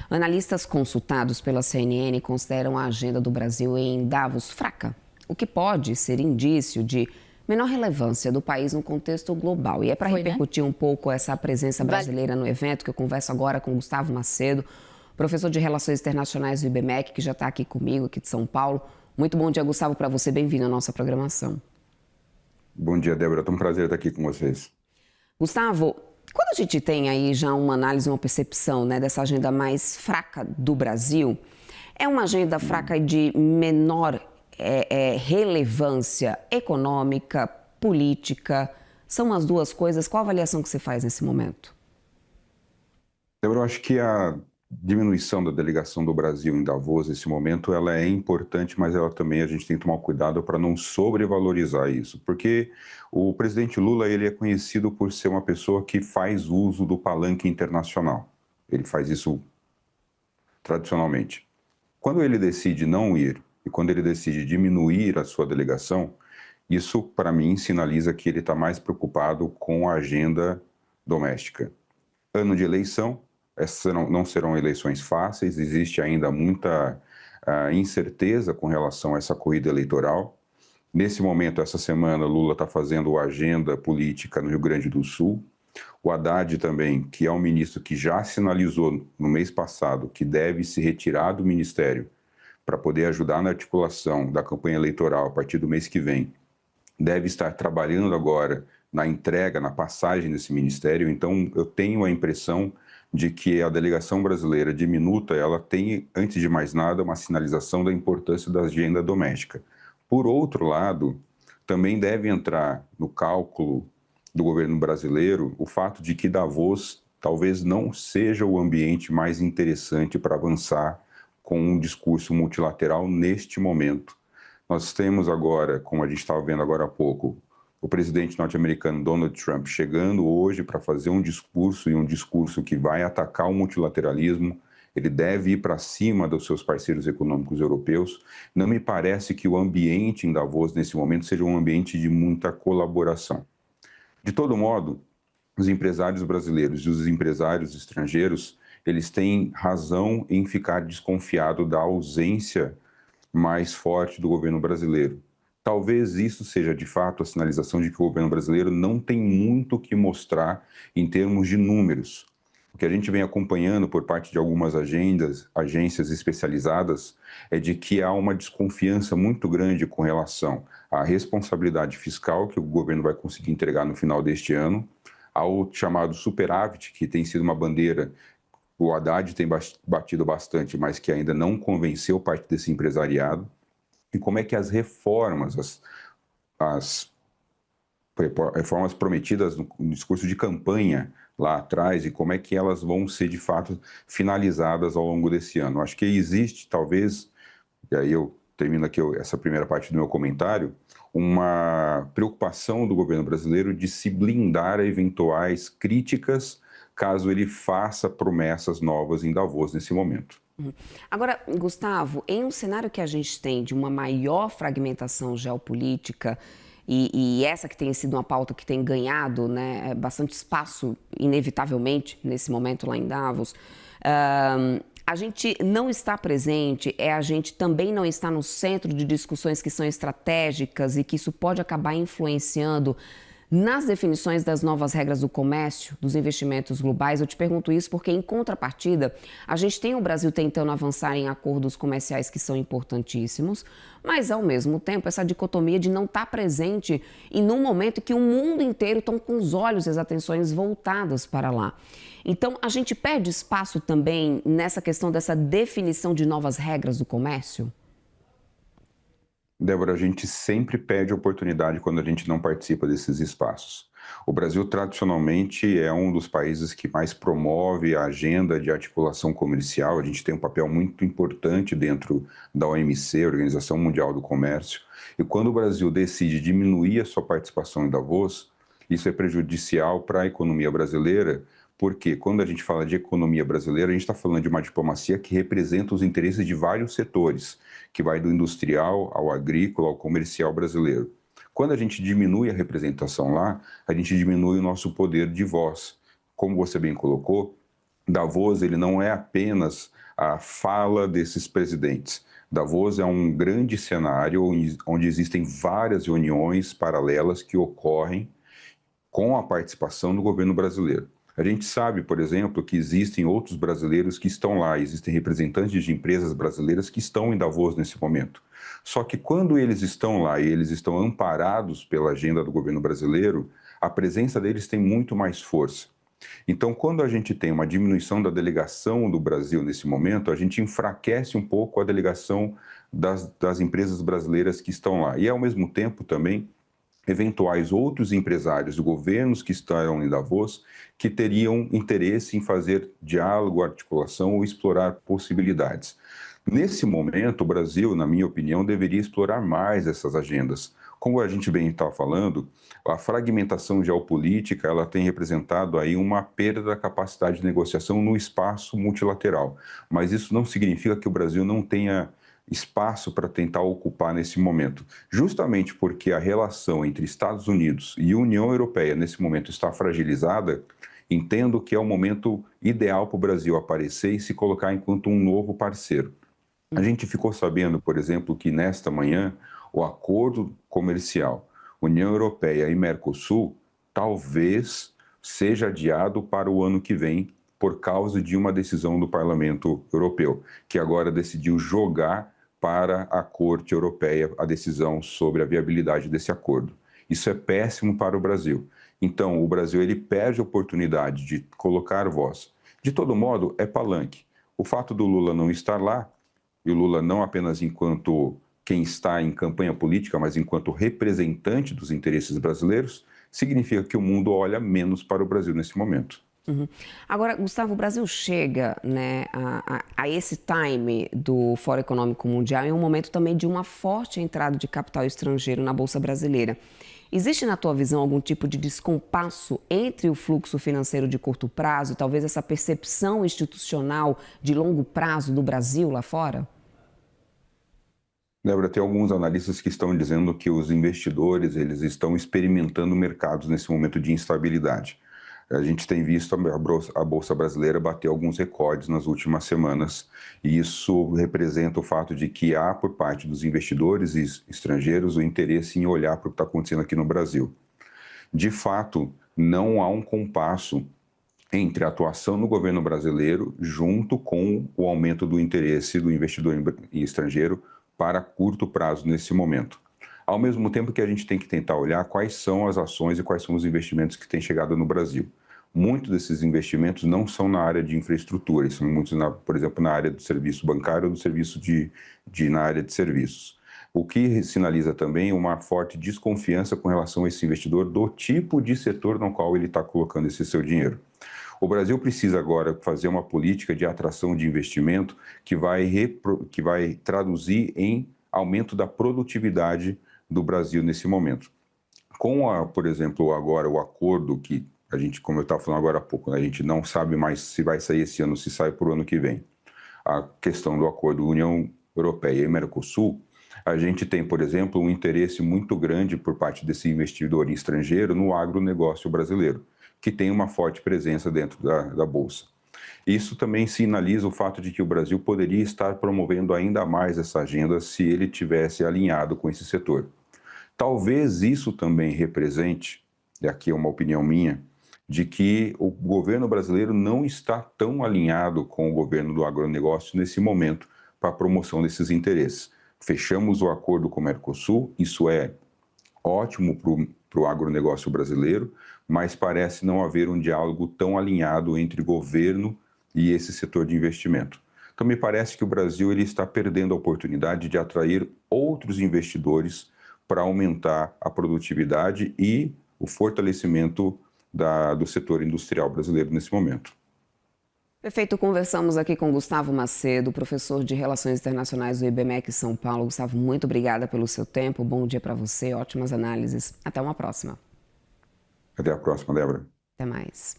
Analistas consultados pela CNN consideram a agenda do Brasil em Davos fraca, o que pode ser indício de menor relevância do país no contexto global. E é para repercutir um pouco essa presença brasileira no evento que eu converso agora com Gustavo Macedo, professor de Relações Internacionais do IBMEC, que já está aqui comigo, aqui de São Paulo. Muito bom dia, Gustavo, para você. Bem-vindo à nossa programação. Bom dia, Débora. É um prazer estar aqui com vocês. Gustavo, quando a gente tem aí já uma análise, uma percepção, né, dessa agenda mais fraca do Brasil, é uma agenda fraca de menor relevância econômica, política? São as duas coisas. Qual a avaliação que você faz nesse momento? Eu acho que a diminuição da delegação do Brasil em Davos nesse momento, ela é importante, mas ela também, a gente tem que tomar cuidado para não sobrevalorizar isso, porque o presidente Lula, ele é conhecido por ser uma pessoa que faz uso do palanque internacional. Ele faz isso tradicionalmente. Quando ele decide não ir e quando ele decide diminuir a sua delegação, isso, para mim, sinaliza que ele está mais preocupado com a agenda doméstica. Ano de eleição, essas não serão eleições fáceis, existe ainda muita incerteza com relação a essa corrida eleitoral. Nesse momento, essa semana, Lula está fazendo a agenda política no Rio Grande do Sul. O Haddad também, que é um ministro que já sinalizou no mês passado que deve se retirar do ministério para poder ajudar na articulação da campanha eleitoral a partir do mês que vem, deve estar trabalhando agora na entrega, na passagem desse ministério. Então, eu tenho a impressão de que a delegação brasileira diminuta, ela tem, antes de mais nada, uma sinalização da importância da agenda doméstica. Por outro lado, também deve entrar no cálculo do governo brasileiro o fato de que Davos talvez não seja o ambiente mais interessante para avançar com um discurso multilateral neste momento. Nós temos agora, como a gente estava vendo agora há pouco, o presidente norte-americano Donald Trump chegando hoje para fazer um discurso que vai atacar o multilateralismo. Ele deve ir para cima dos seus parceiros econômicos europeus. Não me parece que o ambiente em Davos, nesse momento, seja um ambiente de muita colaboração. De todo modo, os empresários brasileiros e os empresários estrangeiros, eles têm razão em ficar desconfiados da ausência mais forte do governo brasileiro. Talvez isso seja, de fato, a sinalização de que o governo brasileiro não tem muito o que mostrar em termos de números. O que a gente vem acompanhando por parte de algumas agências especializadas, é de que há uma desconfiança muito grande com relação à responsabilidade fiscal que o governo vai conseguir entregar no final deste ano, ao chamado superávit, que tem sido uma bandeira que o Haddad tem batido bastante, mas que ainda não convenceu parte desse empresariado, e como é que as reformas, as reformas prometidas no discurso de campanha lá atrás, e como é que elas vão ser, de fato, finalizadas ao longo desse ano. Acho que existe, talvez, e aí eu termino aqui essa primeira parte do meu comentário, uma preocupação do governo brasileiro de se blindar a eventuais críticas caso ele faça promessas novas em Davos nesse momento. Agora, Gustavo, em um cenário que a gente tem de uma maior fragmentação geopolítica, e essa que tem sido uma pauta que tem ganhado, né, bastante espaço, inevitavelmente, nesse momento lá em Davos, a gente não está presente, a gente também não está no centro de discussões que são estratégicas e que isso pode acabar influenciando nas definições das novas regras do comércio, dos investimentos globais. Eu te pergunto isso porque, em contrapartida, a gente tem o Brasil tentando avançar em acordos comerciais que são importantíssimos, mas, ao mesmo tempo, essa dicotomia de não estar presente e num momento que o mundo inteiro está com os olhos e as atenções voltadas para lá. Então, a gente perde espaço também nessa questão dessa definição de novas regras do comércio? Débora, a gente sempre perde oportunidade quando a gente não participa desses espaços. O Brasil, tradicionalmente, é um dos países que mais promove a agenda de articulação comercial. A gente tem um papel muito importante dentro da OMC, Organização Mundial do Comércio. E quando o Brasil decide diminuir a sua participação em Davos, isso é prejudicial para a economia brasileira, porque quando a gente fala de economia brasileira, a gente está falando de uma diplomacia que representa os interesses de vários setores, que vai do industrial ao agrícola, ao comercial brasileiro. Quando a gente diminui a representação lá, a gente diminui o nosso poder de voz. Como você bem colocou, Davos, ele não é apenas a fala desses presidentes. Davos é um grande cenário onde existem várias reuniões paralelas que ocorrem com a participação do governo brasileiro. A gente sabe, por exemplo, que existem outros brasileiros que estão lá, existem representantes de empresas brasileiras que estão em Davos nesse momento. Só que quando eles estão lá e eles estão amparados pela agenda do governo brasileiro, a presença deles tem muito mais força. Então, quando a gente tem uma diminuição da delegação do Brasil nesse momento, a gente enfraquece um pouco a delegação das empresas brasileiras que estão lá. E, ao mesmo tempo, também, eventuais outros empresários, governos que estarão em Davos, que teriam interesse em fazer diálogo, articulação ou explorar possibilidades. Nesse momento, o Brasil, na minha opinião, deveria explorar mais essas agendas. Como a gente bem está falando, a fragmentação geopolítica ela tem representado aí uma perda da capacidade de negociação no espaço multilateral. Mas isso não significa que o Brasil não tenha espaço para tentar ocupar nesse momento. Justamente porque a relação entre Estados Unidos e União Europeia nesse momento está fragilizada, entendo que é o momento ideal para o Brasil aparecer e se colocar enquanto um novo parceiro. A gente ficou sabendo, por exemplo, que nesta manhã o acordo comercial União Europeia e Mercosul talvez seja adiado para o ano que vem por causa de uma decisão do Parlamento Europeu, que agora decidiu jogar para a Corte Europeia a decisão sobre a viabilidade desse acordo. Isso é péssimo para o Brasil. Então, o Brasil ele perde a oportunidade de colocar voz. De todo modo, é palanque. O fato do Lula não estar lá, e o Lula não apenas enquanto quem está em campanha política, mas enquanto representante dos interesses brasileiros, significa que o mundo olha menos para o Brasil nesse momento. Uhum. Agora, Gustavo, o Brasil chega, né, a esse time do Fórum Econômico Mundial em um momento também de uma forte entrada de capital estrangeiro na Bolsa Brasileira. Existe, na tua visão, algum tipo de descompasso entre o fluxo financeiro de curto prazo e talvez essa percepção institucional de longo prazo do Brasil lá fora? Débora, tem alguns analistas que estão dizendo que os investidores eles estão experimentando mercados nesse momento de instabilidade. A gente tem visto a Bolsa Brasileira bater alguns recordes nas últimas semanas, e isso representa o fato de que há, por parte dos investidores estrangeiros, o interesse em olhar para o que está acontecendo aqui no Brasil. De fato, não há um compasso entre a atuação do governo brasileiro junto com o aumento do interesse do investidor estrangeiro para curto prazo nesse momento. Ao mesmo tempo que a gente tem que tentar olhar quais são as ações e quais são os investimentos que têm chegado no Brasil. Muitos desses investimentos não são na área de infraestrutura, são muitos, por exemplo, na área do serviço bancário ou do serviço na área de serviços. O que sinaliza também uma forte desconfiança com relação a esse investidor do tipo de setor no qual ele está colocando esse seu dinheiro. O Brasil precisa agora fazer uma política de atração de investimento que vai traduzir em aumento da produtividade do Brasil nesse momento. Por exemplo, agora o acordo que a gente, como eu estava falando agora há pouco, né, a gente não sabe mais se vai sair esse ano, se sai para o ano que vem. A questão do acordo União Europeia e Mercosul, a gente tem, por exemplo, um interesse muito grande por parte desse investidor estrangeiro no agronegócio brasileiro, que tem uma forte presença dentro da Bolsa. Isso também sinaliza o fato de que o Brasil poderia estar promovendo ainda mais essa agenda se ele tivesse alinhado com esse setor. Talvez isso também represente, e aqui é uma opinião minha, de que o governo brasileiro não está tão alinhado com o governo do agronegócio nesse momento para a promoção desses interesses. Fechamos o acordo com o Mercosul, isso é ótimo para o agronegócio brasileiro, mas parece não haver um diálogo tão alinhado entre governo e esse setor de investimento. Então, me parece que o Brasil ele está perdendo a oportunidade de atrair outros investidores para aumentar a produtividade e o fortalecimento do setor industrial brasileiro nesse momento. Perfeito, conversamos aqui com Gustavo Macedo, professor de Relações Internacionais do IBMEC São Paulo. Gustavo, muito obrigada pelo seu tempo, bom dia para você, ótimas análises. Até uma próxima. Até a próxima, Débora. Até mais.